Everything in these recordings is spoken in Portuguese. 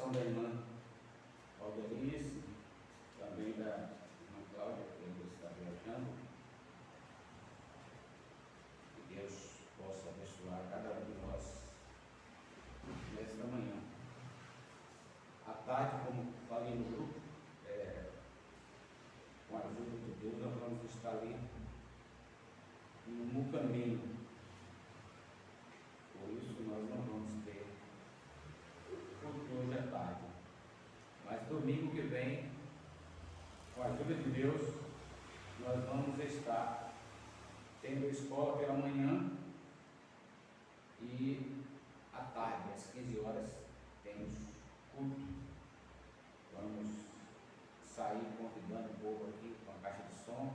oração da irmã Aldenice, também da irmã Cláudia, que ainda está viajando. Que Deus possa abençoar cada um de nós nesta manhã. À tarde, como falei no grupo, com a ajuda de Deus, nós vamos estar ali no caminho. Por isso, nós não vamos ter culto hoje à tarde. Mas domingo que vem, com a ajuda de Deus, nós vamos estar tendo escola pela manhã e à tarde, às 15 horas, temos culto. Vamos sair convidando o povo aqui com a caixa de som,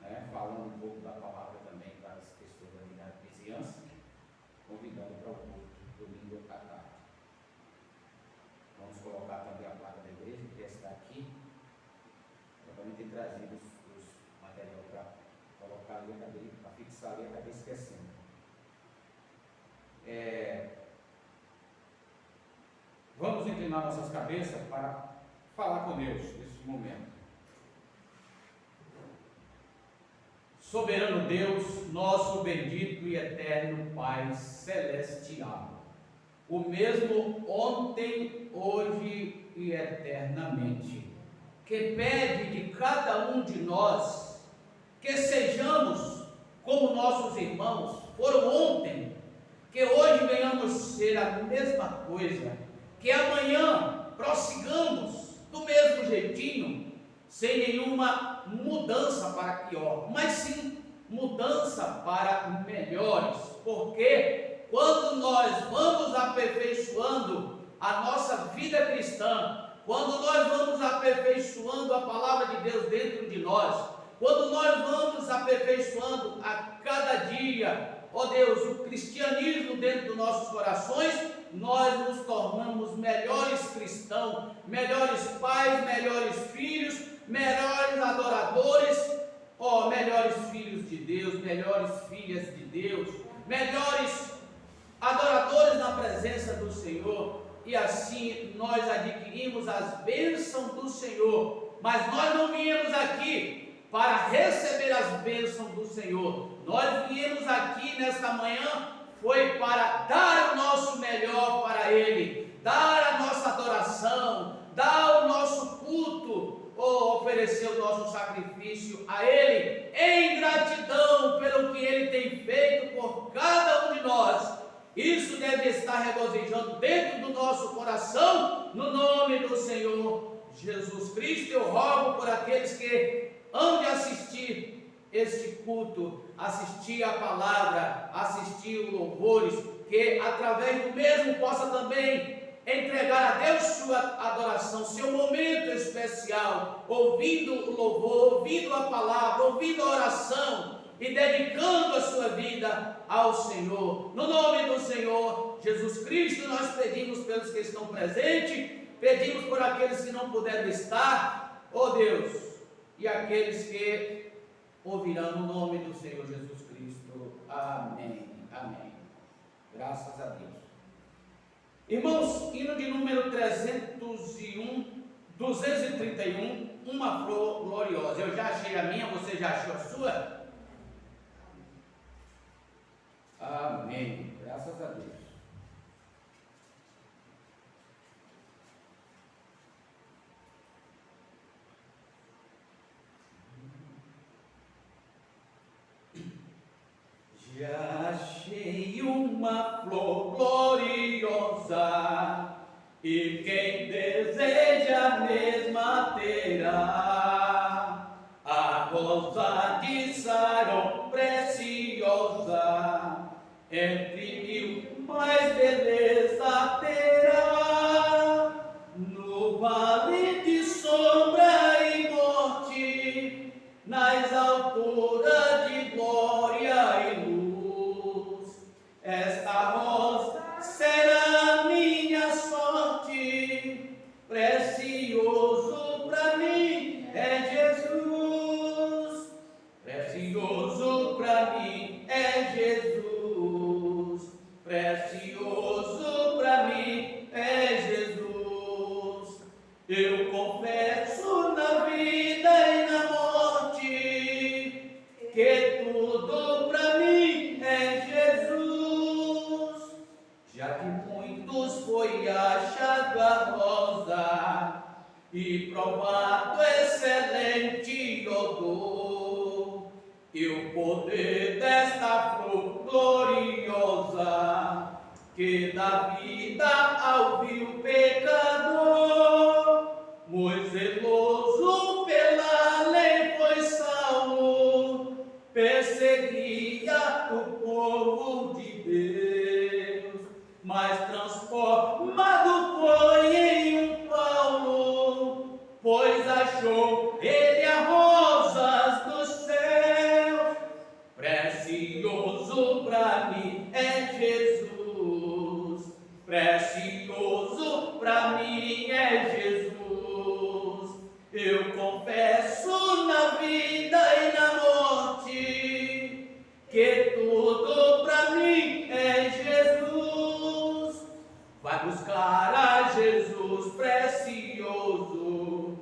né, falando um pouco da palavra também para as pessoas ali da vizinhança, convidando para o culto domingo à tarde. Vamos colocar também a placa da igreja, que já está aqui. Eu também tenho trazido os materiais para colocar ali, para fixar ali, acabei esquecendo. Vamos inclinar nossas cabeças para falar com Deus nesse momento. Soberano Deus, nosso bendito e eterno Pai Celestial, o mesmo ontem, hoje e eternamente, que pede de cada um de nós que sejamos como nossos irmãos foram ontem, que hoje venhamos ser a mesma coisa, que amanhã prossigamos do mesmo jeitinho, sem nenhuma mudança para pior, mas sim mudança para melhores, porque quando nós vamos aperfeiçoando a nossa vida cristã, quando nós vamos aperfeiçoando a palavra de Deus dentro de nós, quando nós vamos aperfeiçoando a cada dia, ó Deus, o cristianismo dentro dos nossos corações, nós nos tornamos melhores cristãos, melhores pais, melhores filhos, melhores adoradores, ó, melhores filhos de Deus, melhores filhas de Deus, melhores adoradores na presença do Senhor, e assim nós adquirimos as bênçãos do Senhor. Mas nós não viemos aqui para receber as bênçãos do Senhor, nós viemos aqui nesta manhã foi para dar o nosso melhor para Ele, dar a nossa adoração, dar o nosso culto, ou oferecer o nosso sacrifício a Ele, em gratidão pelo que Ele tem feito por cada um de nós. Isso deve estar regozijando dentro do nosso coração, no nome do Senhor Jesus Cristo. Eu rogo por aqueles que hão de assistir este culto, assistir a palavra, assistir os louvores, que através do mesmo possa também entregar a Deus sua adoração, seu momento especial, ouvindo o louvor, ouvindo a palavra, ouvindo a oração e dedicando a sua vida ao Senhor. No nome do Senhor Jesus Cristo, nós pedimos pelos que estão presentes, pedimos por aqueles que não puderam estar, ó Deus, e aqueles que ouvirão no nome do Senhor Jesus Cristo. Amém. Amém. Graças a Deus. Irmãos, hino de número 231, uma flor gloriosa. Eu já achei a minha, você já achou a sua? Amém. Graças a Deus. Já achei uma flor gloriosa, e quem deseja a mesma terá, a rosa de Saron preciosa, entre mil mais beleza terá, no vale de sombra e morte, nas alturas de glória e luz. Esta rosa será minha sorte, precioso foi achado a rosa e provado excelente odor, e o poder desta flor gloriosa que dá vida ao vil pecador, muito zeloso pela lei foi Saulo, perseguia o povo de Deus, mas transformado foi em um Paulo, pois achou ele as rosas do céu. Precioso para mim é Jesus, precioso para mim é Jesus. Eu confesso na vida e na morte que tudo para mim é Jesus. Vai buscar a Jesus precioso,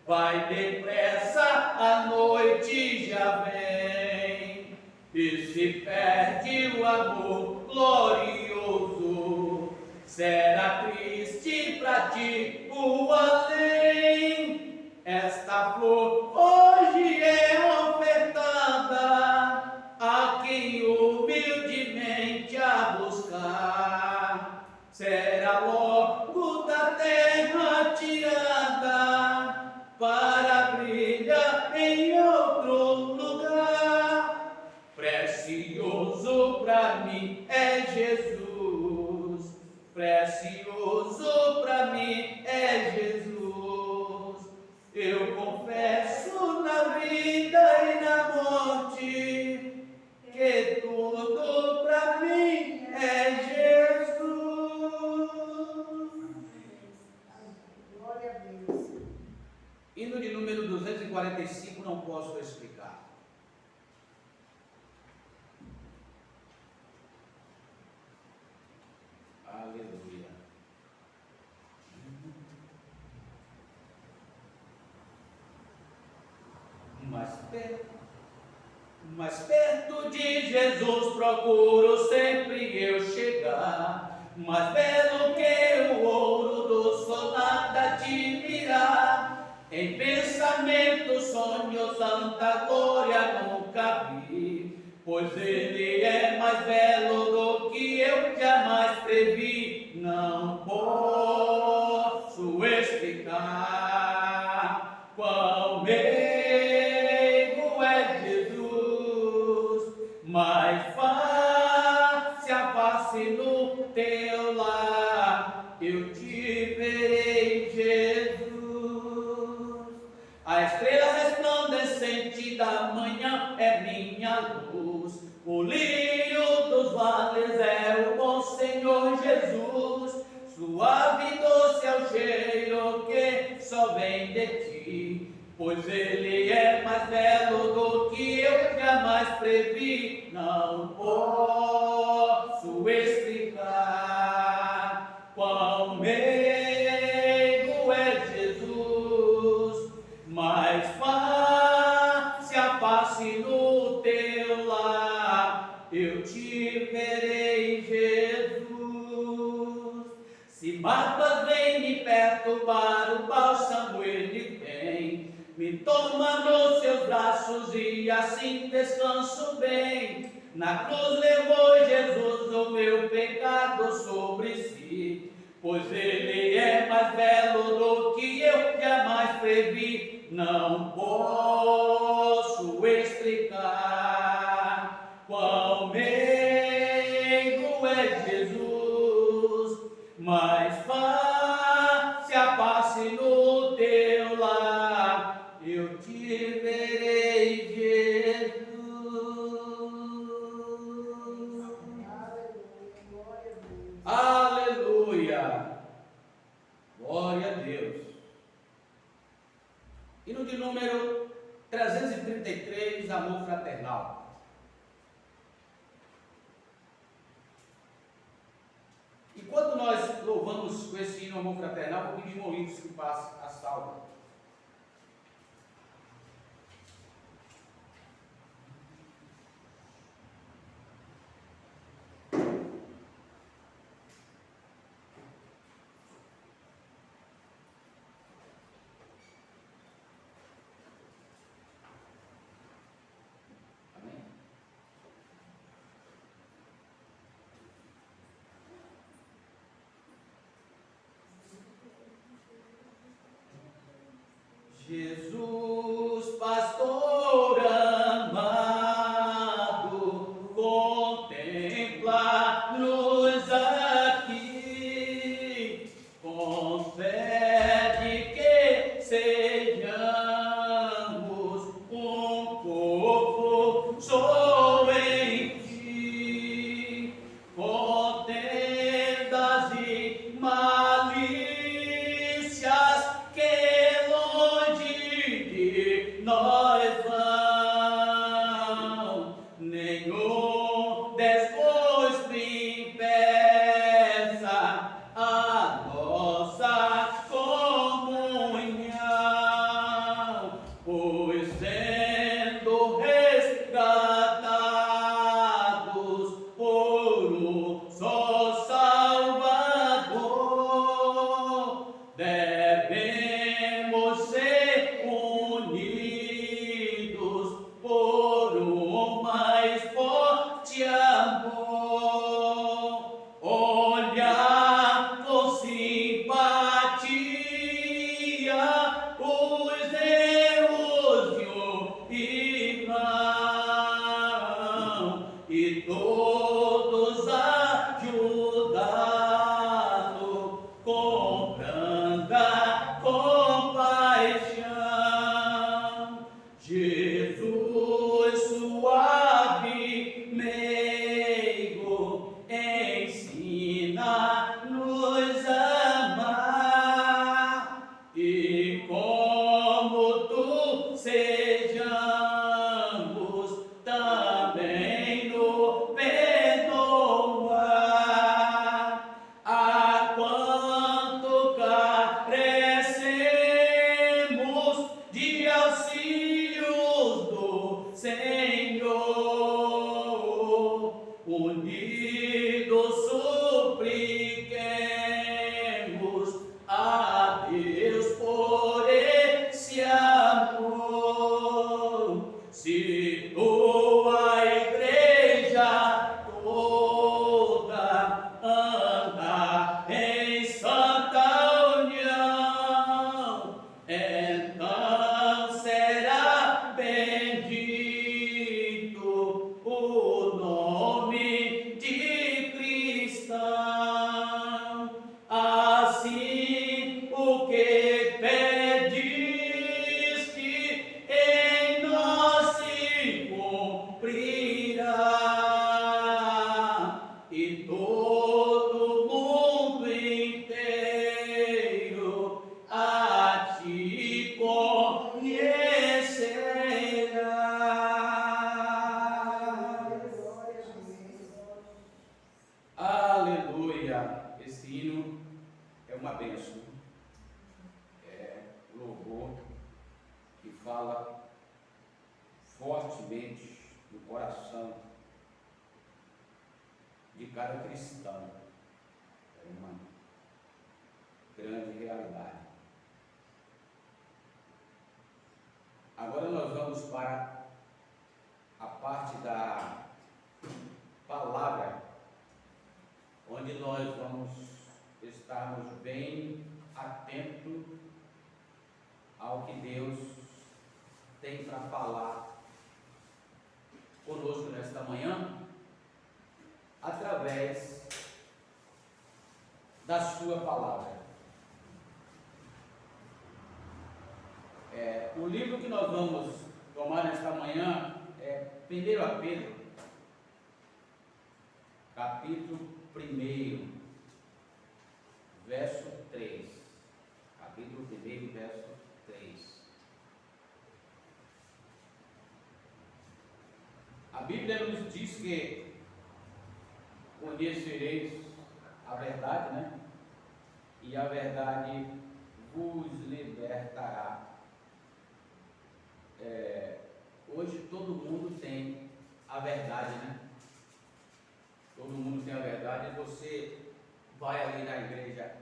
vai depressa, a noite já vem, e se perde o amor glorioso, será triste para ti o além. Esta flor hoje é ofertada a quem humildemente a buscar, será logo da terra tirada para brilhar em outro lugar. Precioso para mim é Jesus, precioso para mim é Jesus. Eu confesso na vida e na morte que tudo para mim é Jesus. Glória a Deus. Hino de número 245, não posso explicar. Aleluia. Mais perto de Jesus procuro sempre eu chegar, mais belo que o ouro do sol nada admirar. Em pensamento, sonho, tanta glória nunca vi, pois ele é mais belo do que eu jamais previ. Não posso explicar quão meigo é Jesus, mas face a face no teu lar eu te verei, Jesus. A estrela resplandecente da manhã é minha luz, o lírio dos vales é o bom Senhor Jesus. Suave e doce é o cheiro que só vem de ti, pois ele é mais belo do que eu jamais previ. Não posso explicar quão meigo é Jesus, mas face a face no teu lar eu te verei, Jesus. Se mágoas vem me perturbar, o bálsamo ele tem, me toma nos seus braços e assim descanso bem. Na cruz levou Jesus o meu pecado sobre si, pois ele é mais belo do que eu jamais previ. Não posso explicar quão meigo é Jesus, mas face a face no teu lar eu te verei, Jesus. Aleluia, glória a Deus. Hino de número 333, amor fraternal. Enquanto nós louvamos com esse hino amor fraternal, vou pedir Maurício que passe a salva. uma bênção. É um louvor que fala fortemente no coração de cada cristão. É uma grande realidade. Agora nós vamos para a parte da palavra, onde nós vamos estarmos bem atentos ao que Deus tem para falar conosco nesta manhã, através da sua palavra. O livro que nós vamos tomar nesta manhã é 1 Pedro, capítulo 1, verso 3. Capítulo 1, verso 3. A Bíblia nos diz que conhecereis a verdade, né? E a verdade vos libertará. Hoje todo mundo tem a verdade, né? Todo mundo tem a verdade. Você vai ali na igreja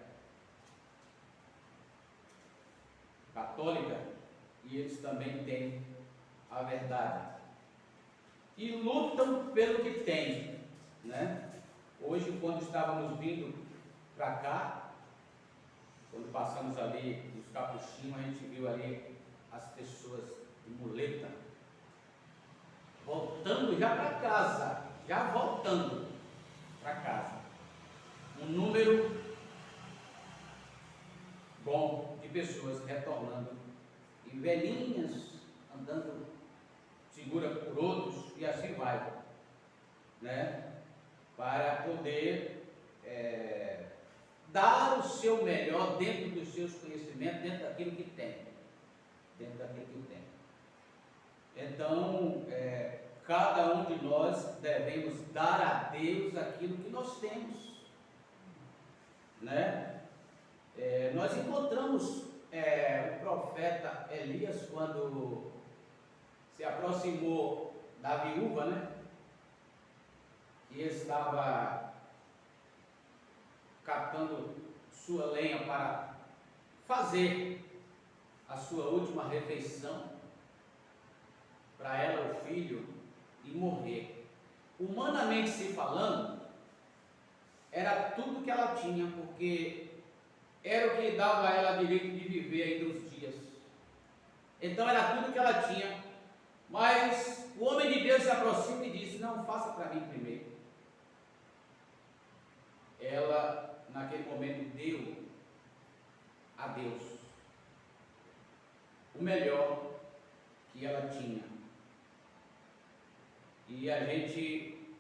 católica e eles também têm a verdade. E lutam pelo que têm, né? Hoje, quando estávamos vindo para cá, quando passamos ali nos Capuchinhos, a gente viu ali as pessoas de muleta voltando já para casa, já voltando para casa. Um número bom de pessoas retornando, e velhinhas andando segura por outros, e assim vai, né? Para poder dar o seu melhor dentro dos seus conhecimentos, dentro daquilo que tem. Então, cada um de nós devemos dar a Deus aquilo que nós temos, né? Nós encontramos o profeta Elias quando se aproximou da viúva, né? Que estava catando sua lenha para fazer a sua última refeição para ela, o filho, e morrer. Humanamente se falando, era tudo que ela tinha, porque era o que dava a ela direito de viver ainda os dias. Então era tudo que ela tinha. Mas o homem de Deus se aproxima e disse: não, faça para mim primeiro. Ela, naquele momento, deu a Deus o melhor que ela tinha. E a gente,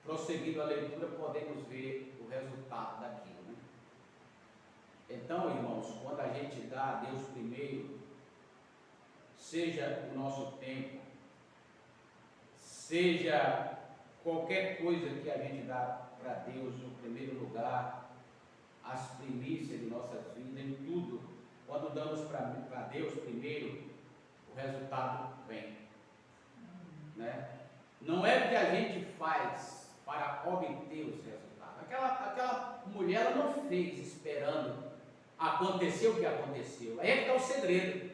prosseguindo a leitura, podemos ver o resultado daquilo, né? Então, irmãos, quando a gente dá a Deus primeiro, seja o nosso tempo, seja qualquer coisa que a gente dá para Deus no primeiro lugar, as primícias de nossas vidas, em tudo, quando damos para Deus primeiro, o resultado vem, né? Não é o que a gente faz para obter os resultados. Aquela mulher, ela não fez esperando acontecer o que aconteceu. Aí é que está o segredo.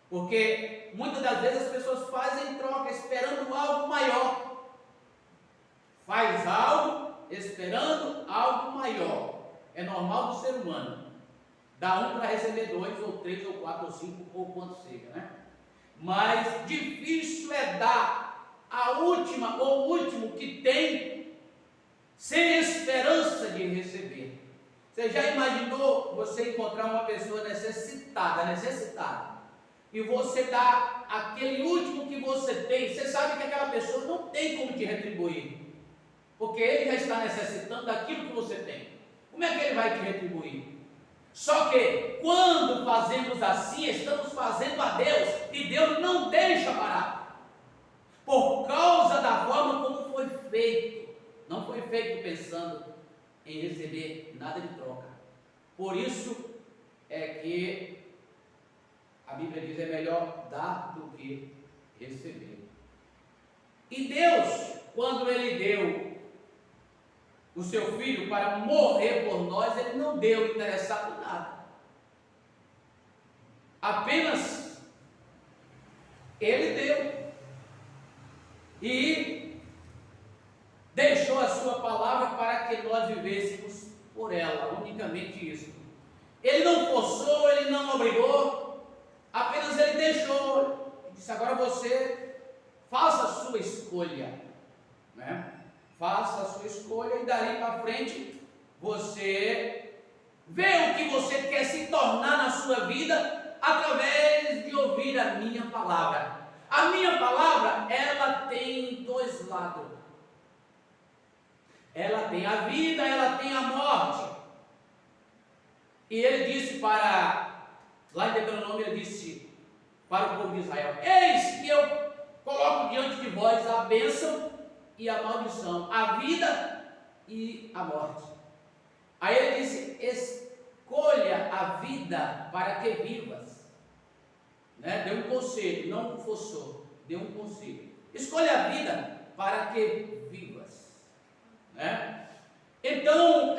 Porque muitas das vezes as pessoas fazem troca esperando algo maior. Faz algo esperando algo maior. É normal do ser humano. Dá um para receber 2, ou 3, ou 4, ou 5, ou quanto seja, né? Mas difícil é dar a última ou o último que tem sem esperança de receber. Você já imaginou você encontrar uma pessoa necessitada, e você dá aquele último que você tem? Você sabe que aquela pessoa não tem como te retribuir, porque ele já está necessitando daquilo que você tem. Como é que ele vai te retribuir? Só que quando fazemos assim, estamos fazendo a Deus, e Deus não deixa parar, por causa da forma como foi feito. Não foi feito pensando em receber nada de troca. Por isso é que a Bíblia diz: é melhor dar do que receber. E Deus, quando Ele deu o seu Filho para morrer por nós, Ele não deu interessado em nada. Apenas Ele deu. E deixou a sua palavra para que nós vivêssemos por ela, unicamente isso. Ele não forçou, Ele não obrigou, apenas Ele deixou. Ele disse: agora você faça a sua escolha, né? Faça a sua escolha e dali para frente você vê o que você quer se tornar na sua vida através de ouvir a minha palavra. A minha palavra, ela tem dois lados. Ela tem a vida, ela tem a morte. E Ele disse lá em Deuteronômio, Ele disse para o povo de Israel: eis que eu coloco diante de vós a bênção e a maldição, a vida e a morte. Aí Ele disse: escolha a vida para que vivas. Né? Deu um conselho, não forçou, deu um conselho. Escolha a vida para que vivas. Né? Então,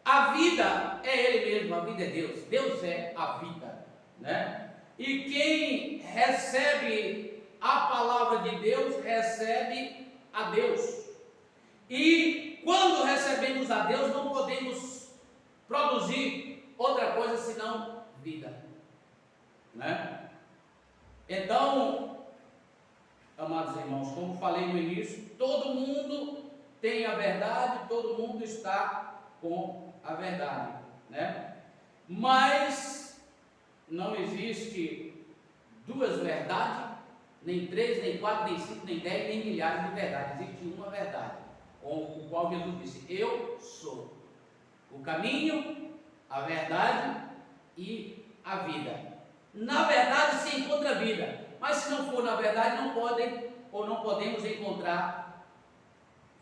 a vida é Ele mesmo, a vida é Deus. Deus é a vida. Né? E quem recebe a palavra de Deus, recebe a Deus. E quando recebemos a Deus, não podemos produzir outra coisa senão vida. Né? Então, amados irmãos, como falei no início, todo mundo tem a verdade, todo mundo está com a verdade, né? Mas não existe duas verdades, nem três, nem quatro, nem cinco, nem 10, nem milhares de verdades. Existe uma verdade, com o qual Jesus disse: eu sou o caminho, a verdade e a vida. Na verdade se encontra a vida, mas se não for na verdade, não podem ou não podemos encontrar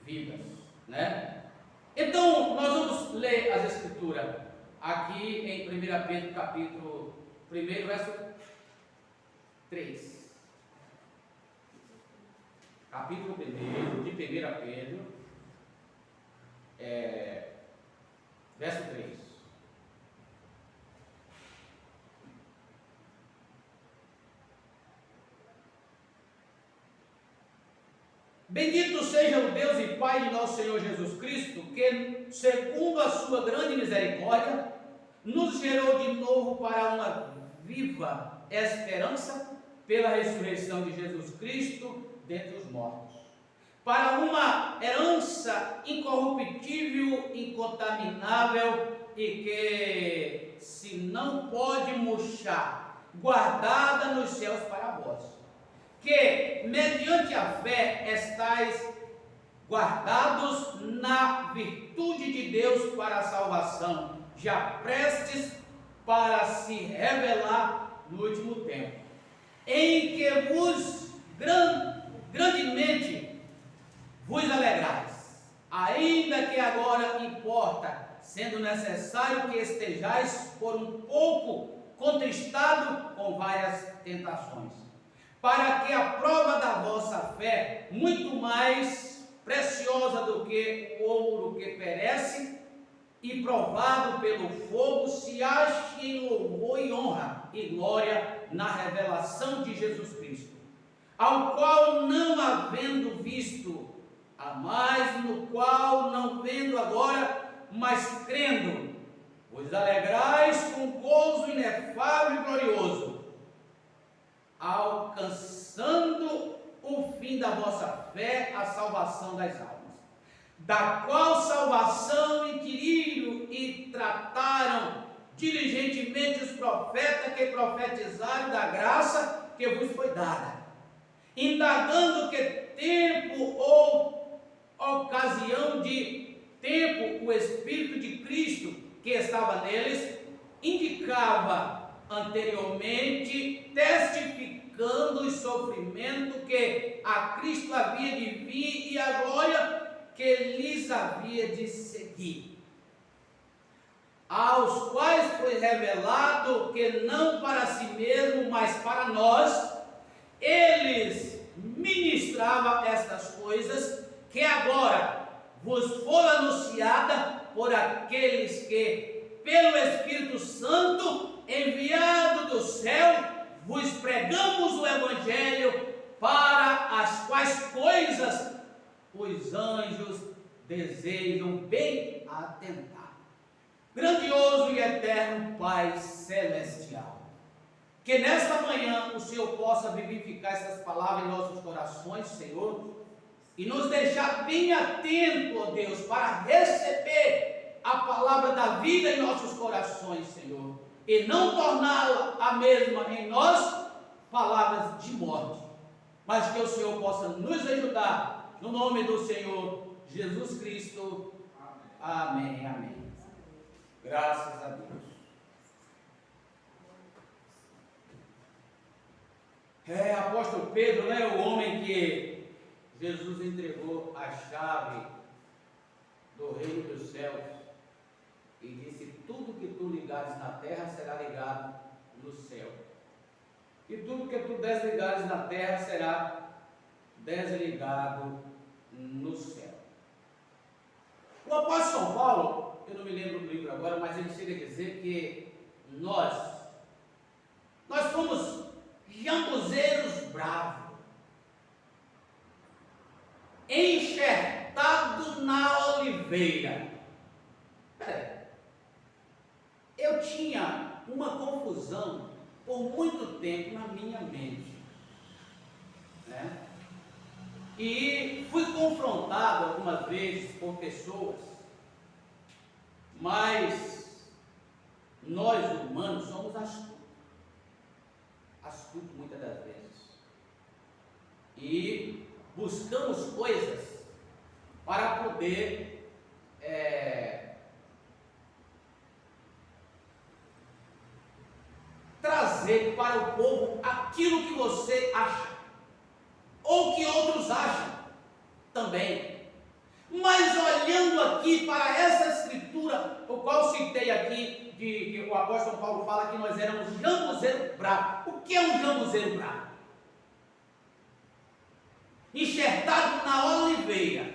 vidas, né? Então, nós vamos ler as Escrituras aqui em 1 Pedro, capítulo 1, verso 3. Capítulo 1 de 1 Pedro, verso 3. Bendito seja o Deus e Pai de nosso Senhor Jesus Cristo, que, segundo a sua grande misericórdia, nos gerou de novo para uma viva esperança pela ressurreição de Jesus Cristo dentre os mortos, para uma herança incorruptível, incontaminável e que se não pode murchar, guardada nos céus para vós, que mediante a fé estáis guardados na virtude de Deus para a salvação, já prestes para se revelar no último tempo, em que vos grandemente vos alegrais, ainda que agora importa, sendo necessário que estejais por um pouco contristado com várias tentações, para que a prova da vossa fé, muito mais preciosa do que o ouro que perece e provado pelo fogo, se ache em louvor e honra e glória na revelação de Jesus Cristo, ao qual não havendo visto, a mais no qual não vendo agora, mas crendo, vos alegrais com gozo inefável e glorioso, alcançando o fim da vossa fé, a salvação das almas, da qual salvação inquiriram e trataram diligentemente os profetas que profetizaram da graça que vos foi dada, indagando que tempo ou ocasião de tempo o Espírito de Cristo que estava neles indicava anteriormente, testificando o sofrimento que a Cristo havia de vir e a glória que lhes havia de seguir, aos quais foi revelado que não para si mesmo, mas para nós, eles ministravam estas coisas que agora vos foram anunciadas por aqueles que, pelo Espírito Santo, enviado do céu, vos pregamos o Evangelho, para as quais coisas os anjos desejam bem atentar. Grandioso e eterno Pai Celestial, que nesta manhã o Senhor possa vivificar essas palavras em nossos corações, Senhor, e nos deixar bem atentos, ó Deus, para receber a palavra da vida em nossos corações, Senhor, e não torná-la a mesma em nós, palavras de morte, mas que o Senhor possa nos ajudar, no nome do Senhor Jesus Cristo. Amém, amém. Graças a Deus. Apóstolo Pedro, né, o homem que Jesus entregou a chave do reino dos céus e disse: tudo que tu ligares na terra será ligado no céu, e tudo que tu desligares na terra será desligado no céu. O apóstolo São Paulo, eu não me lembro do livro agora, mas ele chega a dizer que nós fomos jambuzeiros bravos, enxertados na oliveira. Eu tinha uma confusão por muito tempo na minha mente, né? E fui confrontado algumas vezes por pessoas, mas nós humanos somos astutos muitas das vezes, e buscamos coisas para poder trazer para o povo aquilo que você acha, ou que outros acham também. Mas olhando aqui para essa escritura, o qual citei aqui, que o apóstolo Paulo fala que nós éramos jambuzeiro bravo. O que é um jambuzeiro bravo? Enxertado na oliveira.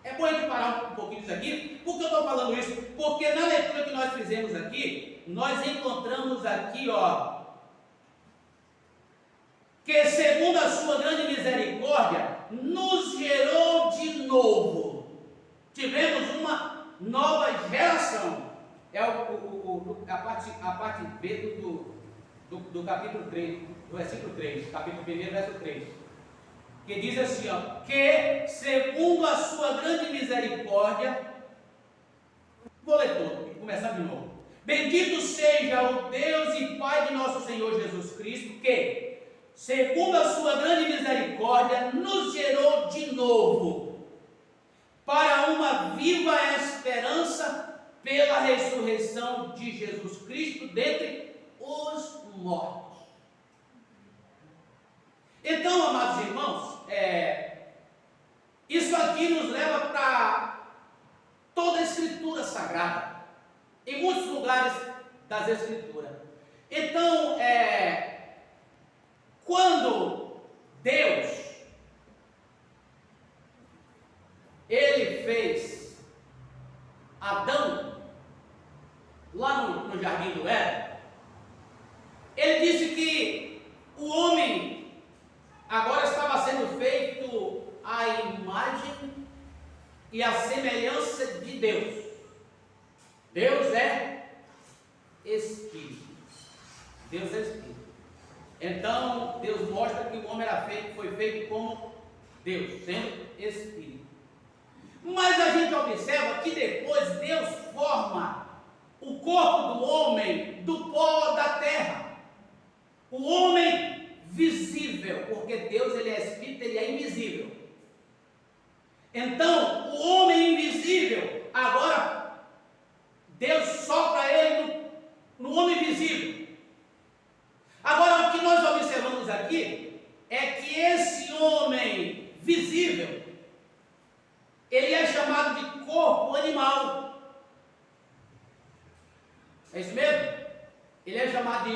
É bom a gente parar um pouquinho disso aqui. Por que eu estou falando isso? Porque na leitura que nós fizemos aqui, nós encontramos aqui, que segundo a sua grande misericórdia, nos gerou de novo. Tivemos uma nova geração. É a parte B do capítulo 3, do versículo 3, capítulo 1, verso 3. Que diz assim, que segundo a sua grande misericórdia, vou ler todo, vou começar de novo. Bendito seja o Deus e Pai de nosso Senhor Jesus Cristo, que, segundo a sua grande misericórdia, nos gerou de novo para uma viva esperança pela ressurreição de Jesus Cristo dentre os mortos. Então, amados irmãos, isso aqui nos leva para toda a Escritura Sagrada, em muitos lugares das Escrituras. Então, quando Deus, Ele fez Adão, lá no Jardim do Éden, Ele disse que o homem agora estava sendo feito à imagem e à semelhança de Deus. Deus é Espírito. Deus é Espírito. Então, Deus mostra que o homem foi feito como Deus, sendo Espírito. Mas a gente observa que depois Deus forma o corpo do homem do pó da terra. O homem visível, porque Deus, Ele é Espírito, Ele é invisível. Então, o homem invisível, agora Deus sopra ele no homem visível. Agora, o que nós observamos aqui é que esse homem visível, É isso mesmo? Ele é chamado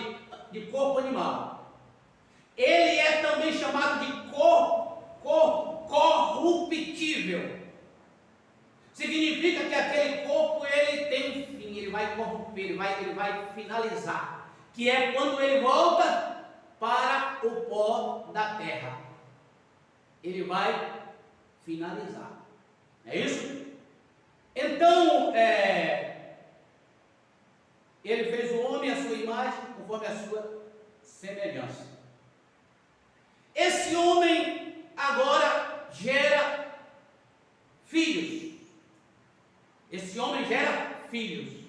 de corpo animal. Ele é também chamado de corpo corruptível. Significa que aquele corpo ele tem um fim, ele vai corromper, ele vai finalizar. Que é quando ele volta para o pó da terra. Ele vai finalizar. É isso? Então, ele fez o homem à sua imagem, conforme a sua semelhança. Esse homem agora gera filhos. Esse homem gera filhos.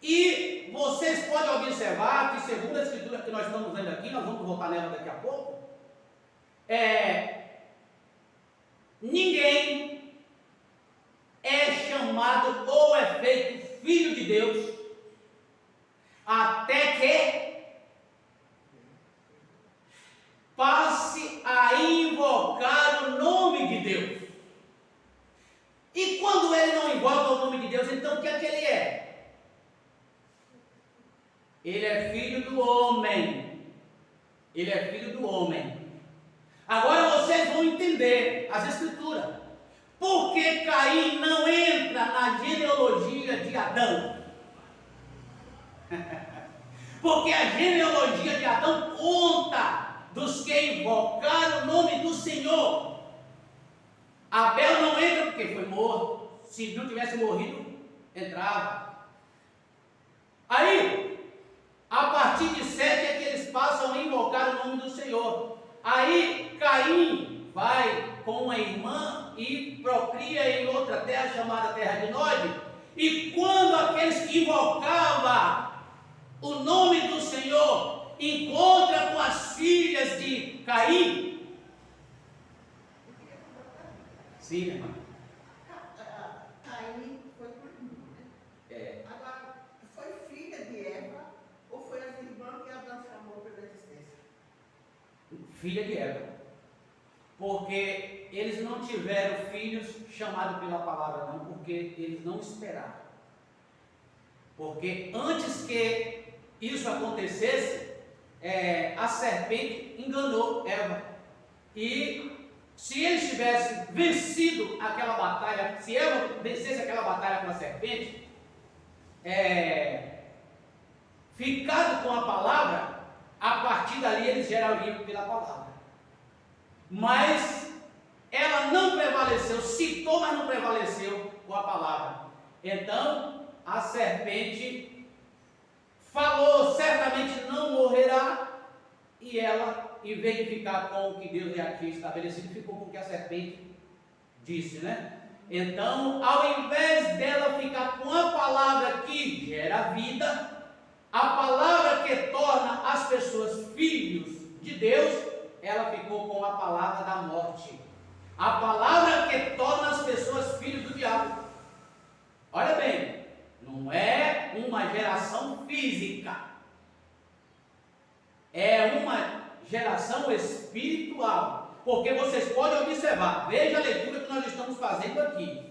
E vocês podem observar que, segundo a escritura que nós estamos lendo aqui, nós vamos voltar nela daqui a pouco, ninguém é chamado ou é feito filho de Deus até que passe a invocar o nome de Deus. E quando ele não invoca o nome de Deus, então o que é que ele é? Ele é filho do homem. Ele é filho do homem. Agora vocês vão entender as escrituras. Por que Caim não entra na genealogia de Adão? Porque a genealogia de Adão conta dos que invocaram o nome do Senhor. Abel não entra porque foi morto. Se não tivesse morrido, entrava. Aí, a partir de 7 é que eles passam a invocar o nome do Senhor. Aí Caim vai com uma irmã e procria em outra terra chamada Terra de Nod. E quando aqueles que invocavam o nome do Senhor encontram com as filhas de Caim. Sim, irmã. Caim foi por mim, né? Agora, foi filha de Eva ou foi as irmãs que Adão chamou pela existência? Filha de Eva. Porque eles não tiveram filhos chamados pela palavra, não, porque eles não esperaram. Porque antes que isso acontecesse, a serpente enganou Eva. E se eles tivessem vencido aquela batalha, se Eva vencesse aquela batalha com a serpente, ficado com a palavra, a partir dali eles gerariam pela palavra. Mas ela não prevaleceu, citou, mas não prevaleceu com a palavra. Então a serpente falou, certamente não morrerá, e ela, em vez de ficar com o que Deus já tinha estabelecido, ficou com o que a serpente disse, né? Então, ao invés dela ficar com a palavra que gera vida, a palavra que torna as pessoas filhos de Deus, ela ficou com a palavra da morte. A palavra que torna as pessoas filhos do diabo. Olha bem, não é uma geração física, é uma geração espiritual. Porque vocês podem observar, veja a leitura que nós estamos fazendo aqui.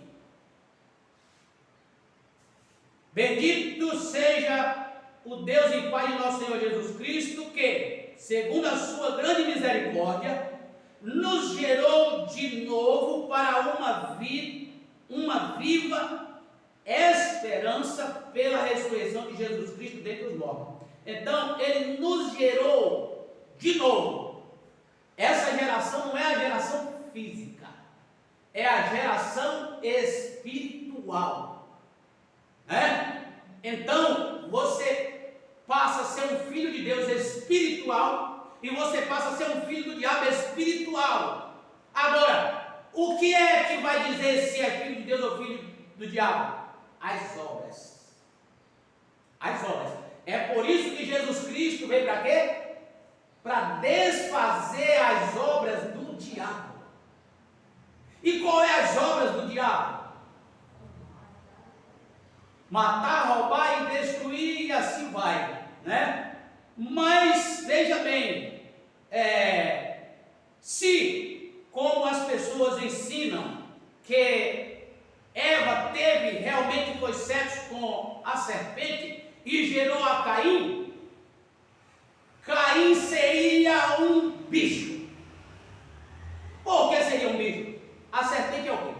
Bendito seja o Deus e Pai de nosso Senhor Jesus Cristo, que, segundo a sua grande misericórdia, nos gerou de novo para uma viva esperança pela ressurreição de Jesus Cristo dentre os mortos. Então, Ele nos gerou de novo. Essa geração não é a geração física, é a geração espiritual. Então, você passa a ser um filho de Deus espiritual e você passa a ser um filho do diabo espiritual. Agora, o que é que vai dizer se é filho de Deus ou filho do diabo? As obras. As obras. É por isso que Jesus Cristo veio para quê? Para desfazer as obras do diabo. E qual é as obras do diabo? Matar, roubar e destruir, e assim vai, né? Mas veja bem, se como as pessoas ensinam que Eva teve, realmente foi sexo com a serpente e gerou a Caim, Caim seria um bicho. Por que seria um bicho? A serpente é o quê?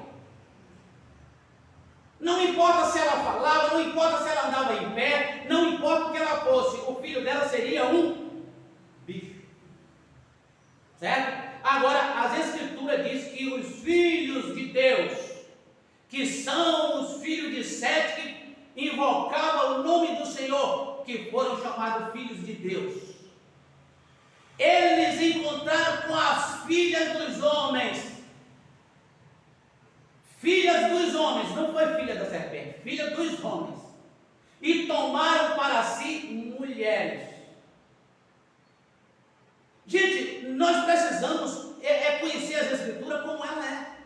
Não importa se ela falava, não importa se ela andava em pé, não importa o que ela fosse, o filho dela seria um bicho. Certo? Agora, as Escrituras dizem que os filhos de Deus, que são os filhos de Sete, que invocavam o nome do Senhor, que foram chamados filhos de Deus, eles encontraram com as filhas dos homens. Filhas dos homens, não foi filha da serpente, filha dos homens, e tomaram para si mulheres. Gente, nós precisamos conhecer as Escrituras como ela é.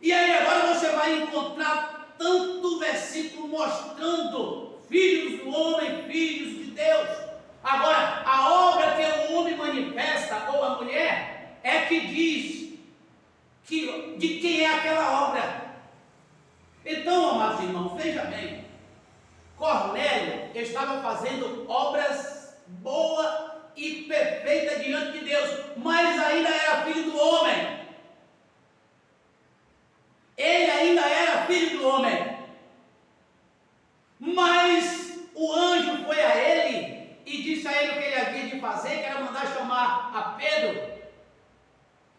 E aí agora você vai encontrar tanto versículo mostrando filhos do homem, filhos de Deus. Agora, a obra que o homem manifesta, ou a mulher, é que diz de quem é aquela obra. Então, amados irmãos, veja bem, Cornélio estava fazendo obras boas e perfeitas diante de Deus, mas ainda era filho do homem. Ele ainda era filho do homem. Mas o anjo foi a ele e disse a ele o que ele havia de fazer, que era mandar chamar a Pedro.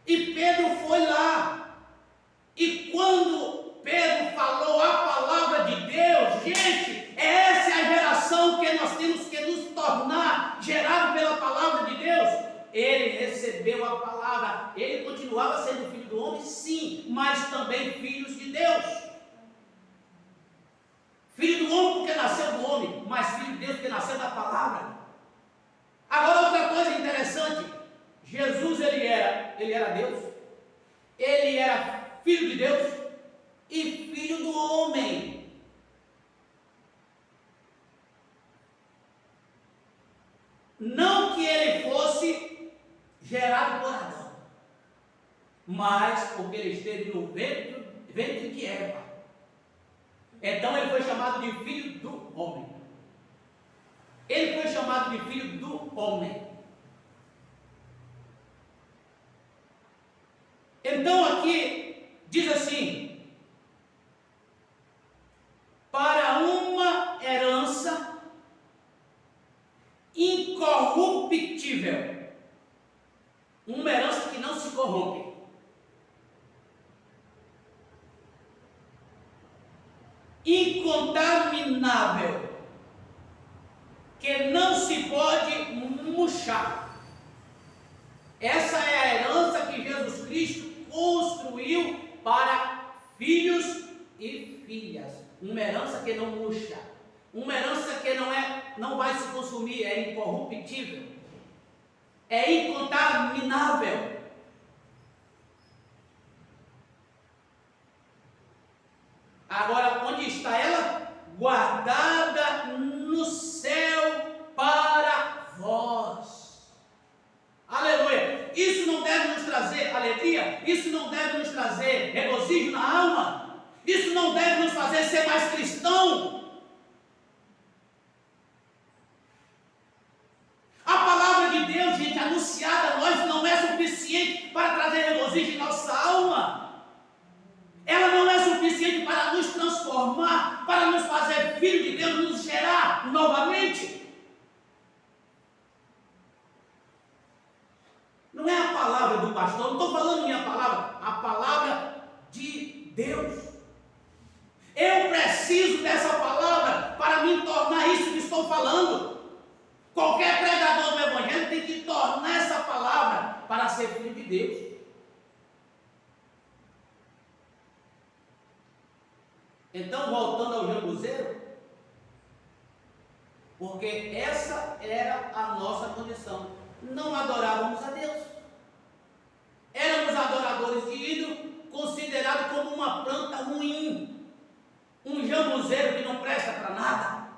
E Pedro foi lá. E quando Pedro falou a palavra de Deus, gente, essa é a geração que nós temos que nos tornar, gerado pela palavra de Deus. Ele recebeu a palavra, ele continuava sendo filho do homem, sim, mas também filhos de Deus. Filho do homem porque nasceu do homem, mas filho de Deus porque nasceu da palavra. Agora outra coisa interessante, Jesus ele era Deus, ele era filho de Deus e filho do homem. Não que ele fosse gerado por Adão, mas porque ele esteve no ventre de Eva. Então ele foi chamado de filho do homem. Ele foi chamado de filho do homem. Então aqui diz assim: para uma herança incorruptível, uma herança que não se corrompe, incontaminável, que não se pode murchar. Essa é a herança que Jesus Cristo construiu para filhos e filhas. Uma herança que não murcha, uma herança que não vai se consumir, é incorruptível, é incontaminável. Agora, onde está ela? Guardada no céu para vós. Aleluia! Isso não deve nos trazer alegria? Isso não deve nos trazer regozijo na alma? Isso não deve nos fazer ser mais cristão? A palavra de Deus, gente, anunciada a nós não é suficiente para trazer regozijo em nossa alma. Ela não é suficiente para nos transformar, para nos fazer filho de Deus, nos gerar novamente. Não é a palavra do pastor, não estou falando minha palavra, a palavra de Deus. Eu preciso dessa palavra para me tornar isso que estou falando. Qualquer pregador do Evangelho tem que tornar essa palavra para ser filho de Deus. Então, voltando ao jambuzeiro, porque essa era a nossa condição. Não adorávamos a Deus. Éramos adoradores de ídolo, considerados como uma planta ruim. Um jambuzeiro que não presta para nada.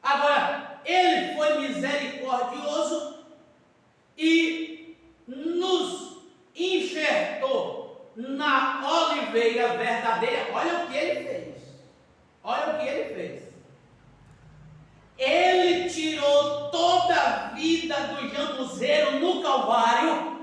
Agora, ele foi misericordioso e nos enxertou na oliveira verdadeira. vida do jambuzeiro no Calvário,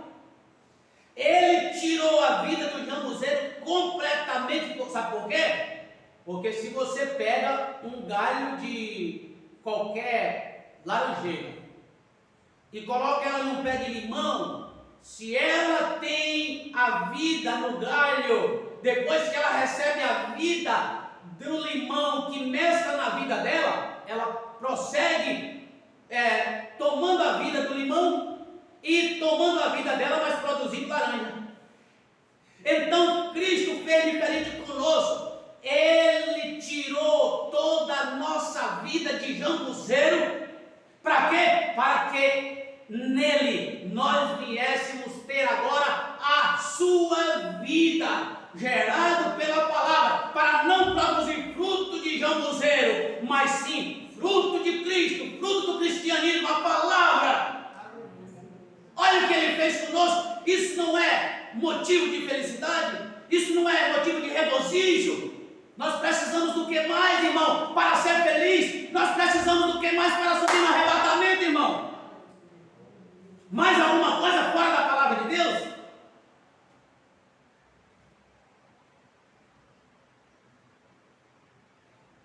ele tirou a vida do jambuzeiro completamente. Sabe por quê? Porque se você pega um galho de qualquer laranjeira e coloca ela num pé de limão, se ela tem a vida no galho, depois que ela recebe a vida do limão que mescla na vida dela, ela prossegue tomando a vida do limão e tomando a vida dela, mas produzindo laranja. Então Cristo fez diferente conosco. Ele tirou toda a nossa vida de jambuzeiro. Para quê? Para que nele nós viéssemos ter agora a sua vida, gerado pela palavra, para não produzir fruto de jambuzeiro, mas sim fruto de Cristo, fruto do cristianismo, a palavra. Olha o que ele fez conosco. Isso não é motivo de felicidade? Isso não é motivo de regozijo? Nós precisamos do que mais, irmão, para ser feliz? Nós precisamos do que mais para subir no arrebatamento, irmão? Mais alguma coisa fora da palavra de Deus?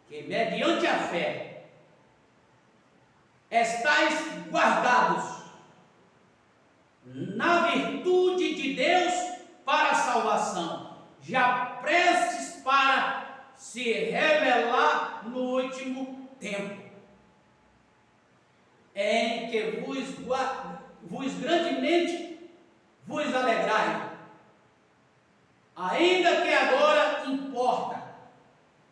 Que mediante a fé estais guardados na virtude de Deus para a salvação, já prestes para se revelar no último tempo, em que vos grandemente vos alegrai, ainda que agora importa,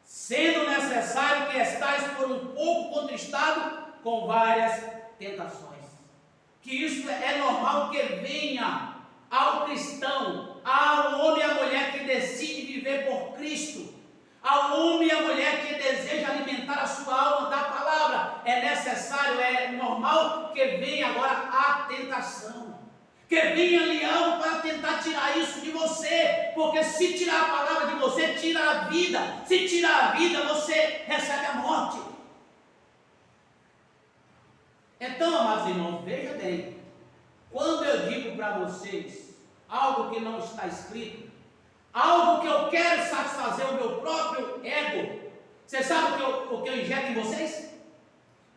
sendo necessário que estais por um pouco contristado com várias tentações. Que isso é normal que venha ao cristão, ao homem e à mulher que decide viver por Cristo, ao homem e à mulher que deseja alimentar a sua alma da palavra. É necessário, é normal que venha agora a tentação, que venha ali algo para tentar tirar isso de você, porque se tirar a palavra de você, tira a vida. Se tirar a vida, você recebe a morte. Então, amados irmãos, veja bem, quando eu digo para vocês algo que não está escrito, algo que eu quero satisfazer o meu próprio ego, você sabe o que eu injeto em vocês?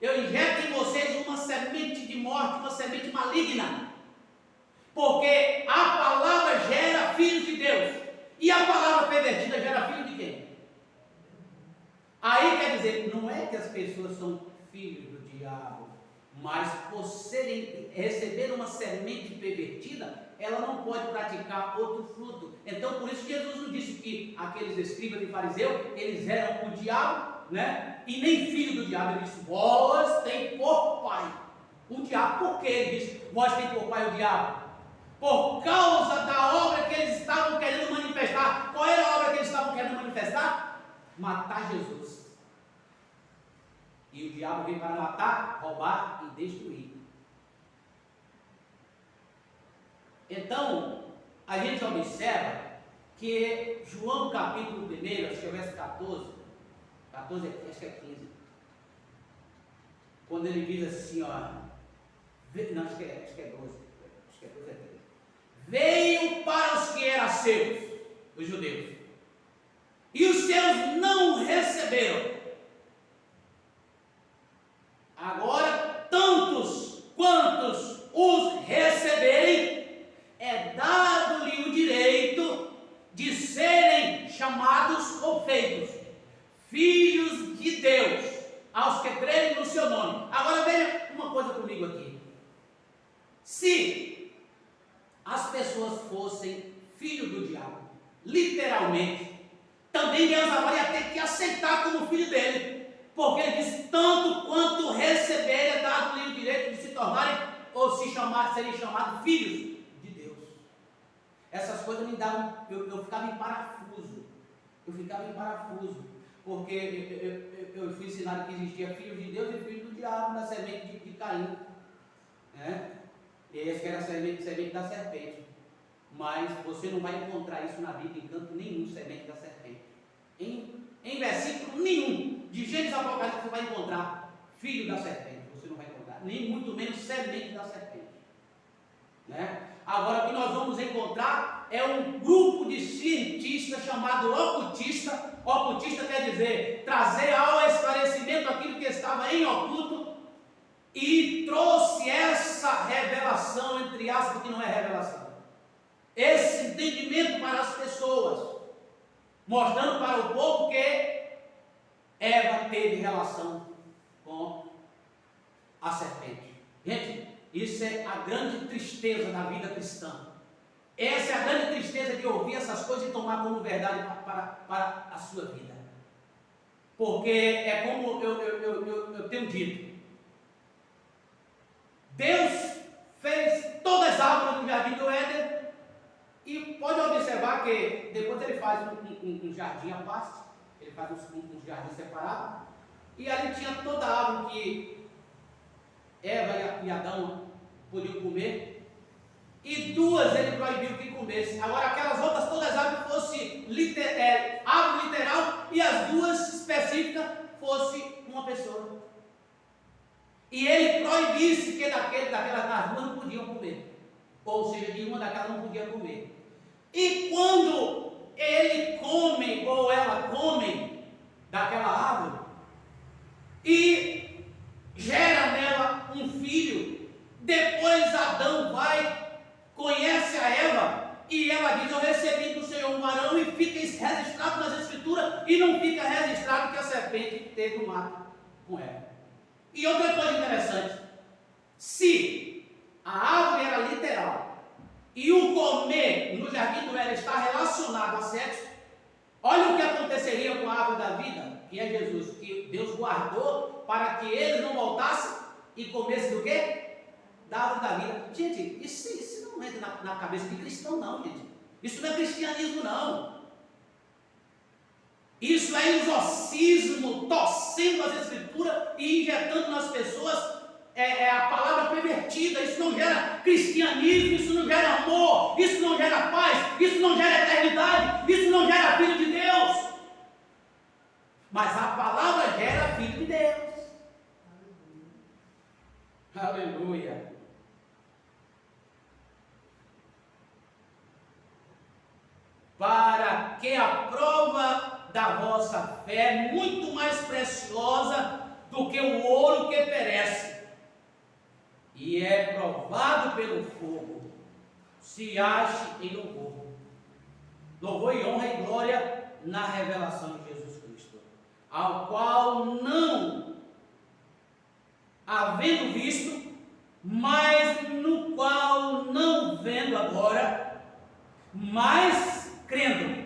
Eu injeto em vocês uma semente de morte, uma semente maligna, porque a palavra gera filhos de Deus, e a palavra pervertida gera filho de quem? Aí quer dizer, não é que as pessoas são filhos do diabo, mas por receber uma semente pervertida, ela não pode praticar outro fruto. Então por isso Jesus não disse que aqueles escribas e fariseus, eles eram o diabo, né? E nem filho do diabo. Ele disse, vós tem por pai o diabo. Por que ele disse, vós tem por pai o diabo? Por causa da obra que eles estavam querendo manifestar. Qual era a obra que eles estavam querendo manifestar? Matar Jesus. E o diabo veio para matar, roubar e destruir. Então, a gente observa que João capítulo 1, acho que é o verso 14, acho que é 15, quando ele diz assim, ó, não, acho que é 12, acho que é 12 é 13. Veio para os que eram seus, os judeus, e os seus não receberam. Agora, tantos quantos os receberem, é dado-lhe o direito de serem chamados ou feitos filhos de Deus, aos que crerem no seu nome. Agora veja uma coisa comigo aqui. Se as pessoas fossem filhos do diabo, literalmente, também Deus agora ia ter que aceitar como filho dele, porque ele disse, tanto quanto receberem, é dado-lhe o direito de se tornarem ou serem chamados filhos. Essas coisas me davam, eu ficava em parafuso, porque eu fui ensinado que existia filhos de Deus e filhos do diabo, na semente de Caim, né? E esse que era a semente da serpente, mas você não vai encontrar isso na Bíblia em canto nenhum, semente da serpente, em versículo nenhum, de Gênesis ao Apocalipse você vai encontrar filho da serpente, você não vai encontrar. nem muito menos semente da serpente. Né? Agora, o que nós vamos encontrar é um grupo de cientistas chamado ocultista. Ocultista quer dizer trazer ao esclarecimento aquilo que estava em oculto, e trouxe essa revelação, entre aspas, que não é revelação, esse entendimento para as pessoas, mostrando para o povo que Eva teve relação com a serpente. Gente, isso é a grande tristeza da vida cristã. Essa é a grande tristeza de ouvir essas coisas e tomar como verdade para a sua vida. Porque é como eu tenho dito, Deus fez todas as árvores do jardim do Éden, e pode observar que depois ele faz um jardim à parte, ele faz um jardim separado, e ali tinha toda a árvore que Eva e Adão podiam comer, e duas ele proibiu que comesse. Agora aquelas outras, todas as árvores fossem árvore literal, e as duas específicas fosse uma pessoa. E ele proibisse que daquelas duas não podiam comer, ou seja, de uma daquelas não podia comer. E quando ele come ou ela come daquela árvore e gera nela um filho, depois Adão vai, conhece a Eva, e ela diz: eu recebi do Senhor um varão, e fica registrado nas escrituras, e não fica registrado que a serpente teve um mato com Eva. E outra coisa interessante, se a árvore era literal e o comer no jardim do Éden está relacionado a sexo, olha o que aconteceria com a árvore da vida, que é Jesus, que Deus guardou para que eles não voltassem e comessem do quê? Da árvore da vida. Gente, isso não entra na cabeça de cristão não, gente. Isso não é cristianismo não. Isso é exorcismo, torcendo as escrituras e injetando nas pessoas a palavra pervertida. Isso não gera cristianismo, isso não gera amor, isso não gera paz, isso não gera eternidade, isso não gera filho de Deus. Mas a palavra gera filho de Deus. Aleluia. Para que a prova da vossa fé, muito mais preciosa do que o ouro que perece, e é provado pelo fogo, se ache em louvor. Louvor e honra e glória na revelação de Jesus Cristo, ao qual não havendo visto, mas no qual não vendo agora, mas crendo.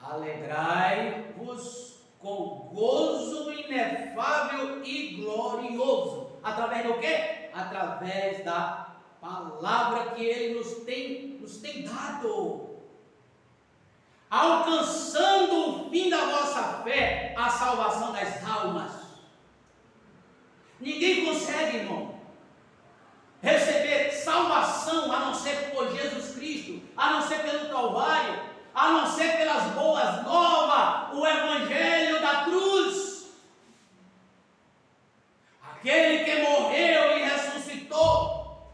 Alegrai-vos com gozo inefável e glorioso. Através do quê? Através da palavra que Ele nos tem dado. Alcançando o fim da vossa fé, a salvação das almas. Ninguém consegue, irmão, receber salvação a não ser por Jesus Cristo, a não ser pelo Calvário, a não ser pelas boas novas, o Evangelho da cruz. Aquele que morreu e ressuscitou,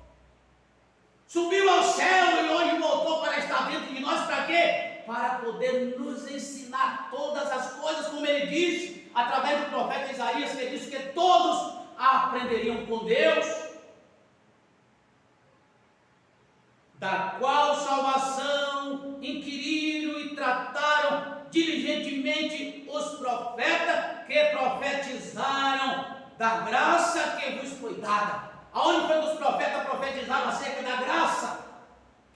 subiu ao céu e hoje voltou para estar dentro de nós, para quê? Para poder nos ensinar todas as coisas, como ele disse, através do profeta Isaías, que disse que todos aprenderiam com Deus, da qual salvação inquiriram e trataram diligentemente os profetas que profetizaram da graça que vos foi dada. Aonde foi que os profetas profetizaram acerca da graça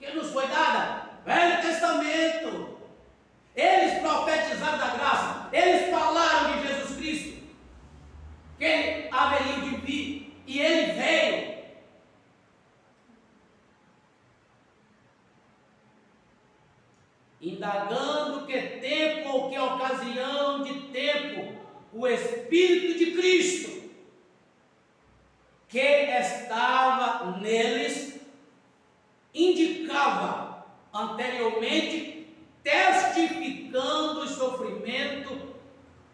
que nos foi dada? Velho Testamento. Eles profetizaram da graça, eles falaram de Jesus Cristo, que ele haveria de vir, e ele veio. Indagando que tempo ou que ocasião de tempo o Espírito de Cristo que estava neles anteriormente, testificando o sofrimento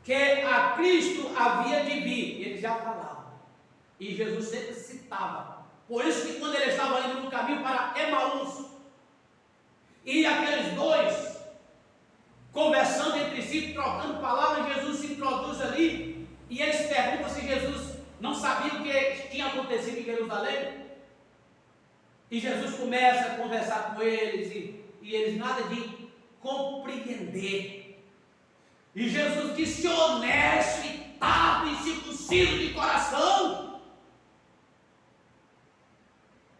que a Cristo havia de vir. Ele já falava. E Jesus sempre citava. Por isso que quando ele estava indo no caminho para Emaús, e aqueles dois conversando entre si, trocando palavras, Jesus se introduz ali, e eles perguntam se Jesus não sabia o que tinha acontecido em Jerusalém. E Jesus começa a conversar com eles, e eles nada de compreender. E Jesus disse: honesto e tardo e circunciso de coração,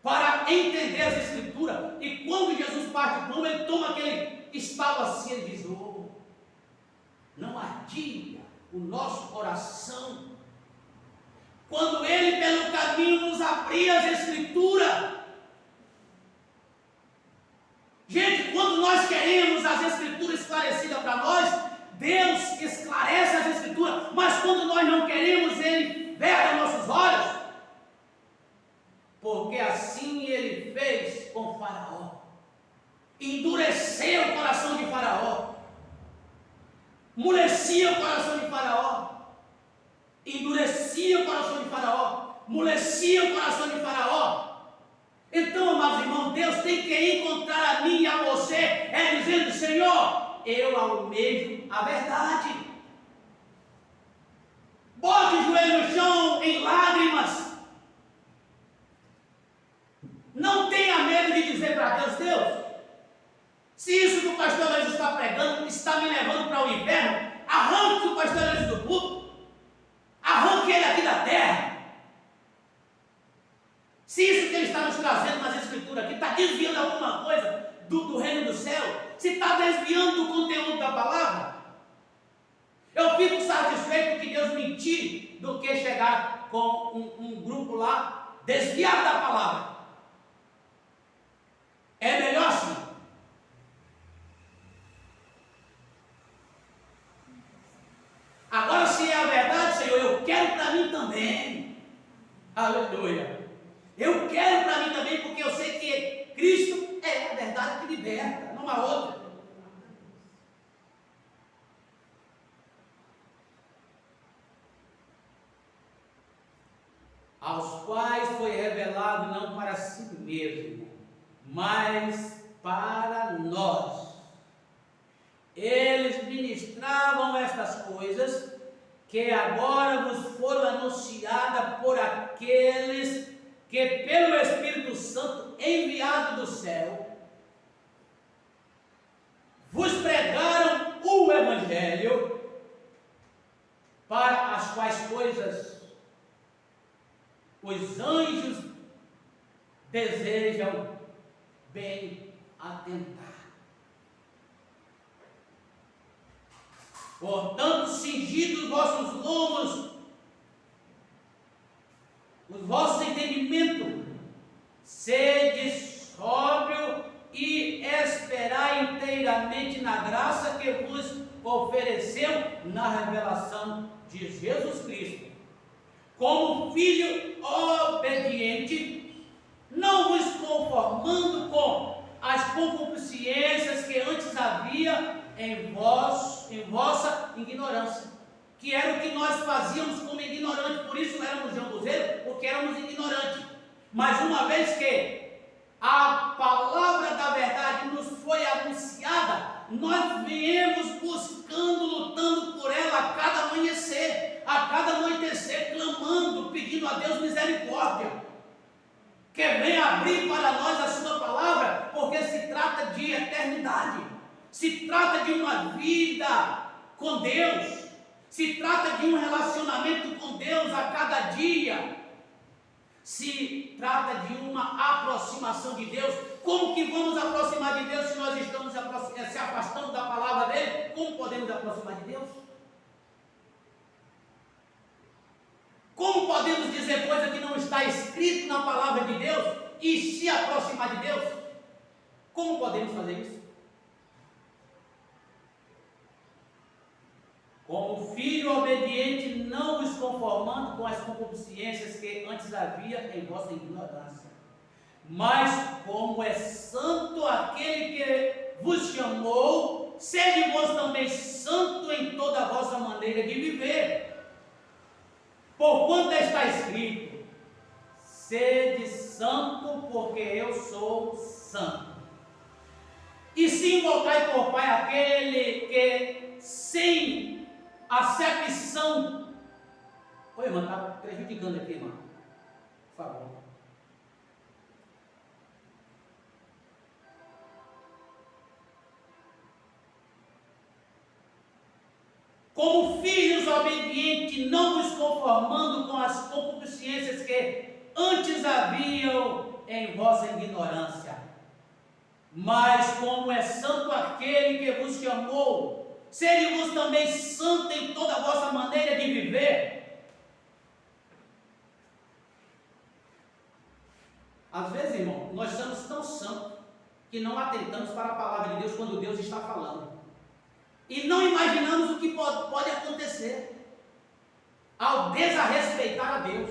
para entender as Escrituras. E quando Jesus parte do pão, ele toma aquele estalo assim, ele diz: oh, não ardia o nosso coração quando ele pelo caminho nos abria as Escrituras. Gente, quando nós queremos as Escrituras esclarecidas para nós, Deus esclarece as Escrituras, mas quando nós não queremos, Ele veda nossos olhos, porque assim Ele fez com Faraó, endureceu o coração de Faraó, amolecia o coração de Faraó, endurecia o coração de Faraó, amolecia o coração de Faraó. Então, amados irmãos, Deus tem que encontrar a mim e a você, dizendo: Senhor, eu almejo a verdade. Bote o joelho no chão em lágrimas. Não tenha medo de dizer para Deus: Deus, se isso que o pastor Luiz está pregando está me levando para o inferno, arranque o pastor Luiz do culto, arranque ele aqui da terra. Se isso que ele está nos trazendo nas Escrituras aqui está desviando alguma coisa do reino do céu, se está desviando do conteúdo da palavra, eu fico satisfeito que Deus me tire do que chegar com um grupo lá desviado da palavra. É melhor assim. Agora, se é a verdade, Senhor, eu quero para mim também. Aleluia. Eu quero para mim também, porque eu sei que Cristo é a verdade que liberta, não há outra. Aos quais foi revelado não para si mesmo, mas para nós. Eles ministravam estas coisas que agora vos foram anunciadas por aqueles que pelo Espírito Santo enviado do céu vos pregaram o Evangelho, para as quais coisas os anjos desejam bem atentar. Portanto, cingidos os vossos lombos, os vossos entendimentos, sede sóbrio e esperai inteiramente na graça que vos ofereceu na revelação de Jesus Cristo. Como filho obediente, não vos conformando com as concupiscências que antes havia em vossa ignorância, que era o que nós fazíamos como ignorantes, por isso éramos jambuzeiros, porque éramos ignorantes. Mas uma vez que a palavra da verdade nos foi anunciada, nós viemos buscando, lutando por ela a cada amanhecer, a cada anoitecer, clamando, pedindo a Deus misericórdia, que venha abrir para nós a sua palavra, porque se trata de eternidade, se trata de uma vida com Deus, se trata de um relacionamento com Deus a cada dia, se trata de uma aproximação de Deus. Como que vamos aproximar de Deus se nós estamos se afastando da palavra dele? Como podemos aproximar de Deus? Como podemos dizer coisa que não está escrito na palavra de Deus e se aproximar de Deus? Como podemos fazer isso? Como filho obediente, não vos conformando com as concupiscências que antes havia em vossa ignorância. Mas como é santo aquele que vos chamou, sede vós também santo em toda a vossa maneira de viver. Porquanto está escrito: sede santo, porque eu sou santo. E se invocai por Pai aquele que sem acepção... Oi, irmão, está prejudicando aqui, irmão. Por favor. Como filhos obedientes, não vos conformando com as concupiscências que antes haviam em vossa ignorância. Mas como é santo aquele que vos chamou, sede-vos também santo em toda a vossa maneira de viver. Às vezes, irmão, nós somos tão santos que não atentamos para a palavra de Deus quando Deus está falando. E não imaginamos o que pode acontecer ao desrespeitar a Deus.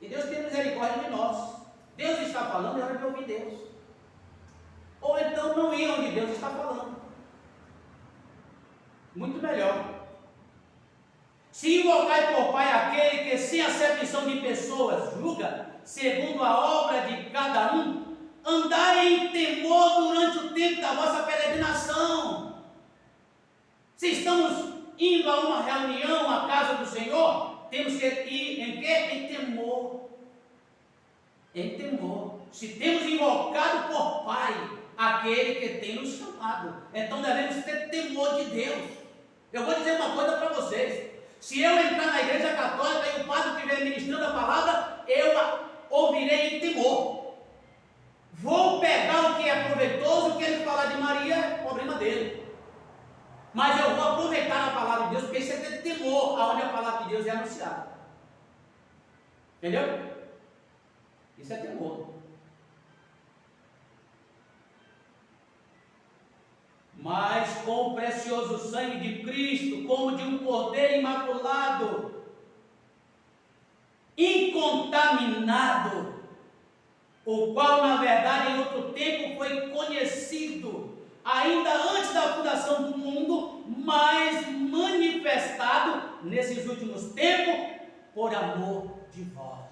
E Deus tem misericórdia de nós. Deus está falando, é hora de ouvir Deus. Ou então não ir onde Deus está falando. Muito melhor. Se invocai por Pai aquele que sem acepção de pessoas julga, segundo a obra de cada um, andai em temor durante o tempo da vossa peregrinação. Se estamos indo a uma reunião à casa do Senhor, temos que ir em quê? Em temor. Em temor. Se temos invocado por Pai aquele que tem nos chamado, então devemos ter temor de Deus. Eu vou dizer uma coisa para vocês: se eu entrar na igreja católica e o padre estiver ministrando a palavra, eu a ouvirei em temor. Vou pegar o que é proveitoso, o que ele falar de Maria é problema dele. Mas eu vou aproveitar a palavra de Deus, porque isso é ter temor aonde a palavra de Deus é anunciada. Entendeu? Isso é temor. Mas com o precioso sangue de Cristo, como de um cordeiro imaculado, incontaminado, o qual na verdade em outro tempo foi conhecido, ainda antes da fundação do mundo, mas manifestado nesses últimos tempos, por amor de vós.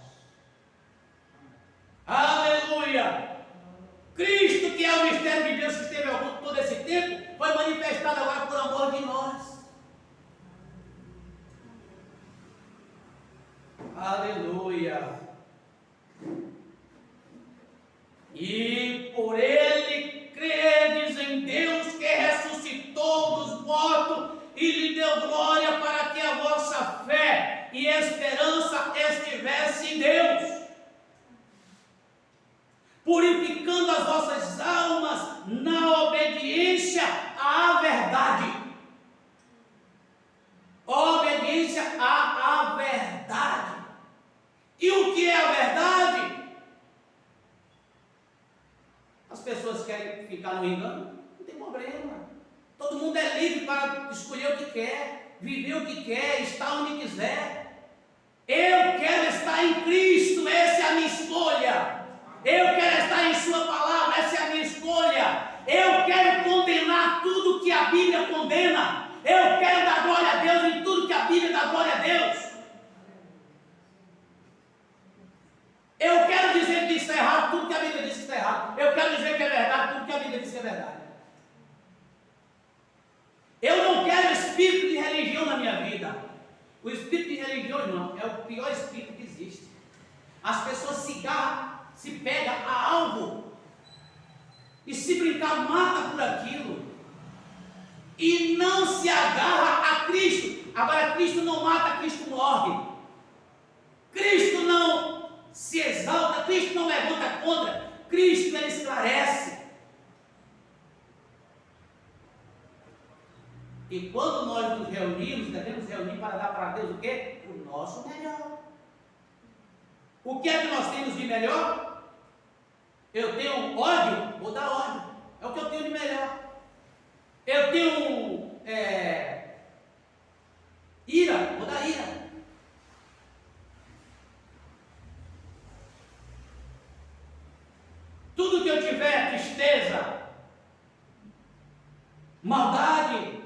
Aleluia! Cristo, que é o mistério de Deus que esteve oculto todo esse tempo, foi manifestado agora por amor de nós. Aleluia! E por ele credes em Deus que ressuscitou dos mortos e lhe deu glória, para que a vossa fé e esperança estivesse em Deus, purificando as vossas almas na obediência à verdade. Obediência à verdade. E o que é a verdade? As pessoas querem ficar no engano? Não tem problema. Todo mundo é livre para escolher o que quer, viver o que quer, estar onde quiser. Eu quero estar em Cristo, essa é a minha escolha. Eu quero estar em sua palavra, essa é a minha escolha. Eu quero condenar tudo que a Bíblia condena. Eu quero dar glória a Deus em tudo que a Bíblia dá glória a Deus. Eu quero dizer que isso é errado, tudo que a Bíblia diz que está errado. Eu quero dizer que é verdade, tudo que a Bíblia diz que é verdade. Eu não quero espírito de religião na minha vida. O espírito de religião, irmão, é o pior espírito que existe. As pessoas se pegam a algo e, se brincar, mata por aquilo e não se agarra a Cristo. Agora, Cristo não mata, Cristo morre. Cristo não se exalta, Cristo não levanta contra, Cristo ele esclarece. E quando nós nos reunimos, devemos reunir para dar para Deus o quê? O nosso melhor. O que é que nós temos de melhor? Eu tenho ódio, vou dar ódio. É o que eu tenho de melhor. Eu tenho ira, vou dar ira. tristeza, maldade.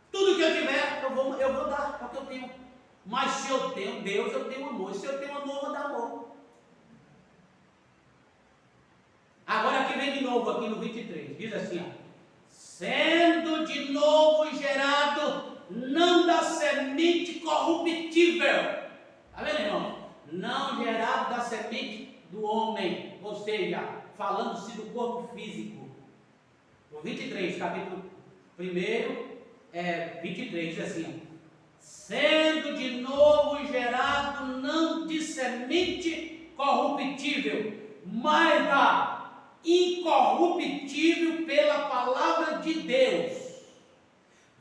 Tudo que eu tiver, eu vou dar, é o que eu tenho. Mas se eu tenho Deus, eu tenho amor. Se eu tenho amor, eu vou dar amor. Agora aqui vem de novo, aqui no 23, diz assim, ó, sendo de novo gerado, não da semente corruptível. Está vendo, irmão? Não gerado da semente do homem, ou seja, falando-se do corpo físico. O 23, capítulo 1, 23, diz assim, sendo de novo gerado, não de semente corruptível, mas da incorruptível pela palavra de Deus,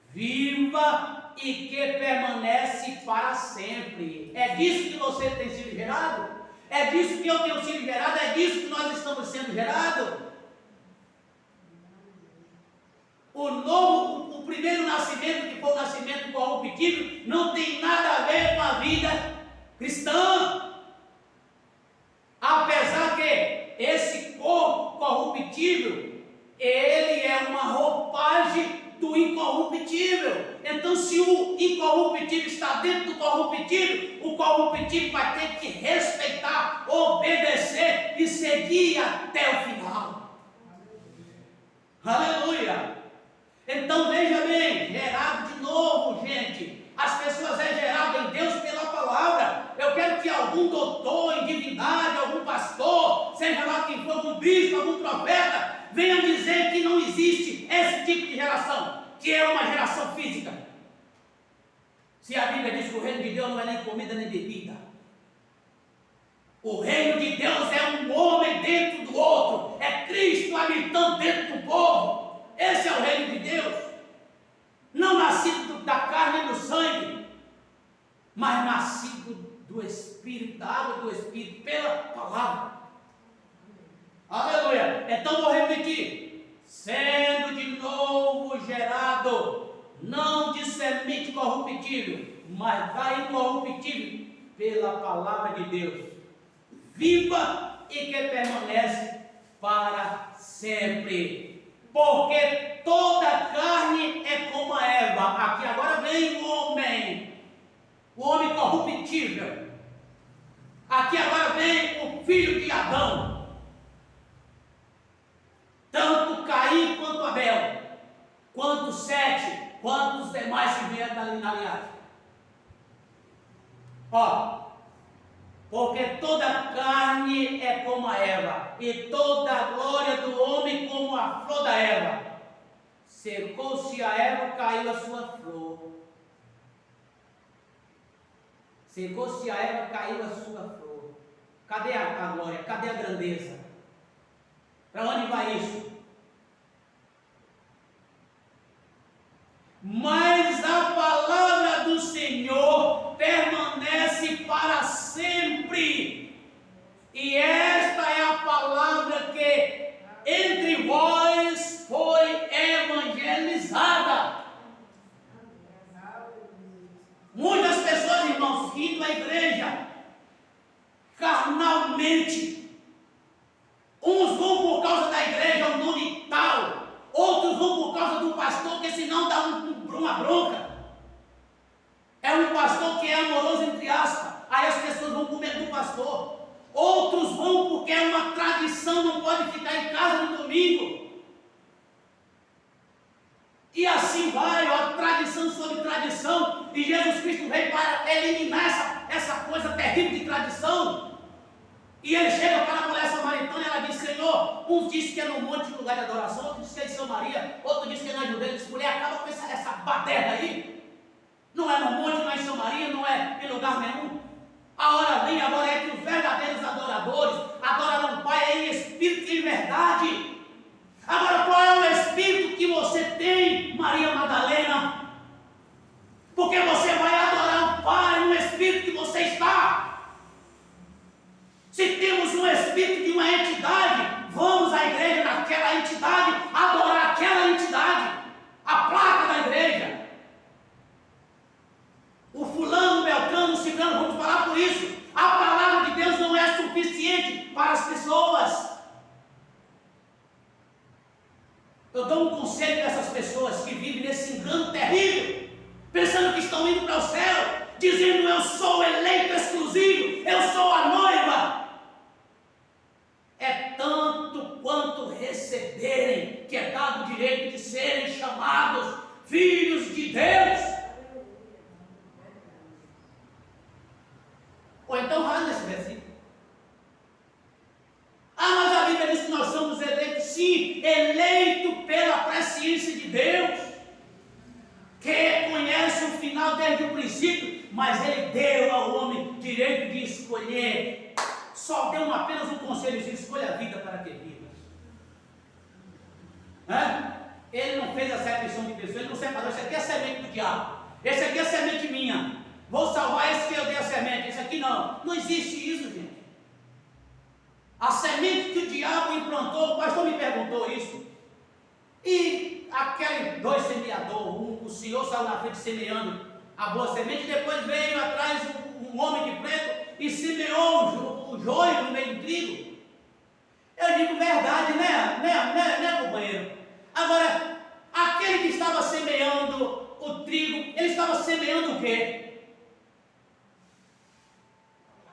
viva e que permanece para sempre. É disso que você tem sido gerado? É disso que eu tenho sido gerado? É disso que nós estamos sendo gerados? O primeiro nascimento, que foi o nascimento corruptível, não tem nada a ver com a vida cristã. Apesar que esse corpo corruptível, ele é uma roupagem do incorruptível. Então, se o incorruptível está dentro do corruptível, o corruptível vai ter que respeitar, obedecer e seguir até o final. Aleluia! Então veja bem, gerado de novo, gente. As pessoas é gerado em Deus pela palavra. Eu quero que algum doutor em divindade, algum pastor, seja lá quem for, algum bispo, algum profeta, venha dizer que não existe esse tipo de geração, que é uma geração física. Se a Bíblia diz que o reino de Deus não é nem comida nem bebida. O reino de Deus é um homem dentro do outro, é Cristo habitando dentro do povo. Esse é o reino de Deus, não nascido da carne e do sangue, mas nascido do Espírito, da água do Espírito, pela palavra. Aleluia! Então vou repetir, sendo de novo gerado, não de semente corruptível, mas da incorruptível, pela palavra de Deus, viva e que permanece para sempre. Porque toda carne é como a erva. Aqui agora vem o homem corruptível. Aqui agora vem o filho de Adão. Tanto Caim quanto Abel, quanto Sete, quanto os demais que vieram da linhagem. Ó, porque toda carne é como a erva, e toda a glória do homem como a flor da erva. Secou-se a erva, caiu a sua flor. Secou-se a erva, caiu a sua flor. Cadê a glória? Cadê a grandeza? Para onde vai isso? Mas a palavra do Senhor permanece para sempre. E esta é a palavra que entre vós foi evangelizada. Muitas pessoas, irmãos, indo à igreja carnalmente. Uns vão por causa da igreja, um nome tal. Outros vão por causa do pastor, que senão dá uma bronca. É um pastor que é amoroso, entre aspas. Aí as pessoas vão com medo do pastor. Outros vão porque é uma tradição, não pode ficar em casa no domingo. E assim vai, ó, tradição sobre tradição. E Jesus Cristo veio para eliminar essa coisa terrível de tradição. E ele chega para a mulher samaritana e ela diz: Senhor, uns dizem que é no monte, lugar de adoração, outros dizem que é em Samaria, outro diz que é na Judeia. Ele diz: mulher, acaba com essa baderna aí. Não é no monte, não é em Samaria, não é em lugar nenhum. A hora vem agora é que os verdadeiros adoradores adorarão o Pai em espírito e em verdade. Agora, qual é o espírito que você tem, Maria Madalena? Porque você vai adorar o Pai no espírito que você está. Se temos um espírito de uma entidade, vamos à igreja daquela entidade, adorar aquela entidade, a placa da igreja. O fulano, o beltrano, o ciclano, vamos falar por isso. A palavra de Deus não é suficiente para as pessoas. dizendo: eu sou o eleito exclusivo, eu sou a noiva. É tanto quanto receberem que é dado o direito de serem chamados filhos de Deus. Ou então rasga esse versículo. Mas a Bíblia diz que nós somos eleitos, sim, eleito pela presciência de Deus, que conhece o final desde o princípio, mas Ele deu ao homem direito de escolher. Só deu apenas um conselho: escolha a vida para que vivas. Ele não fez essa acepção de pessoas, ele não separou: esse aqui é a semente do diabo, esse aqui é a semente minha, vou salvar esse que eu dei a semente, esse aqui não. Não existe isso, gente. A semente que o diabo implantou, o pastor me perguntou isso, e aqueles dois semeadores, o senhor saiu na frente semeando a boa semente, depois veio atrás um homem de preto e semeou o joio no meio do trigo. Eu digo verdade, né, companheiro? Agora, aquele que estava semeando o trigo, ele estava semeando o quê?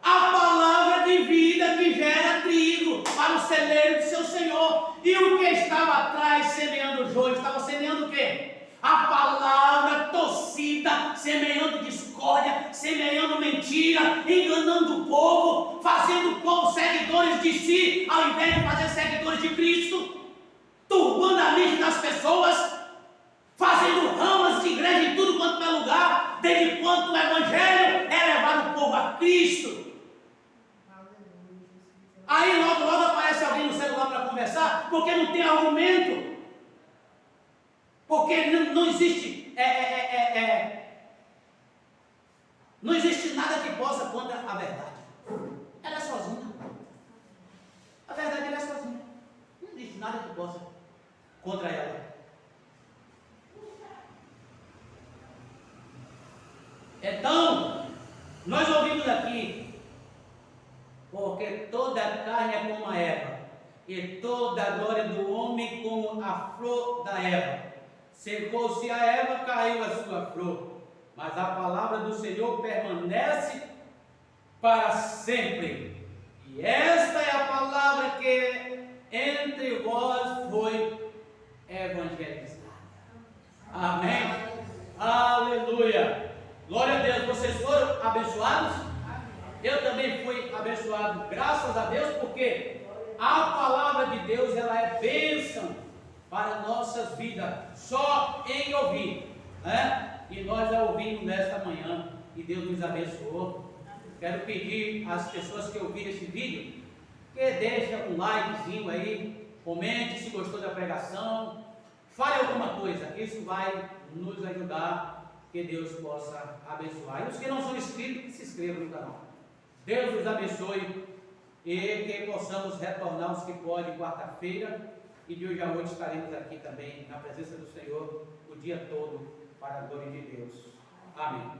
A palavra de vida que gera trigo para o celeiro de seu Senhor. E o que estava atrás semeando o joio, estava semeando o quê? A palavra torcida, semeando discórdia, semeando mentira, enganando o povo, fazendo o povo seguidores de si, ao invés de fazer seguidores de Cristo, turbando a mente das pessoas, fazendo ramas de igreja em tudo quanto é lugar, desde quanto o evangelho é levar o povo a Cristo. Aí logo aparece alguém no celular para conversar, porque não tem argumento, porque não existe não existe nada que possa contra a verdade. Ela é sozinha. A verdade, ela é sozinha. Não existe nada que possa contra ela. Então, nós ouvimos aqui: porque toda a carne é como a erva, e toda a glória do homem como a flor da erva. Secou-se a erva, caiu a sua flor, mas a palavra do Senhor permanece para sempre. E esta é a palavra que entre vós foi evangelizada. Amém? Aleluia! Glória a Deus. Vocês foram abençoados? Eu também fui abençoado, graças a Deus, porque a palavra de Deus, ela é bênção para nossas vidas, só em ouvir, né? E nós a ouvimos nesta manhã, e Deus nos abençoou. Quero pedir às pessoas que ouviram esse vídeo, que deixem um likezinho aí, comente se gostou da pregação, fale alguma coisa, isso vai nos ajudar, que Deus possa abençoar. E os que não são inscritos, que se inscrevam no canal. Deus nos abençoe e que possamos retornar os que podem quarta-feira, e de hoje à noite estaremos aqui também na presença do Senhor o dia todo para a glória de Deus. Amém.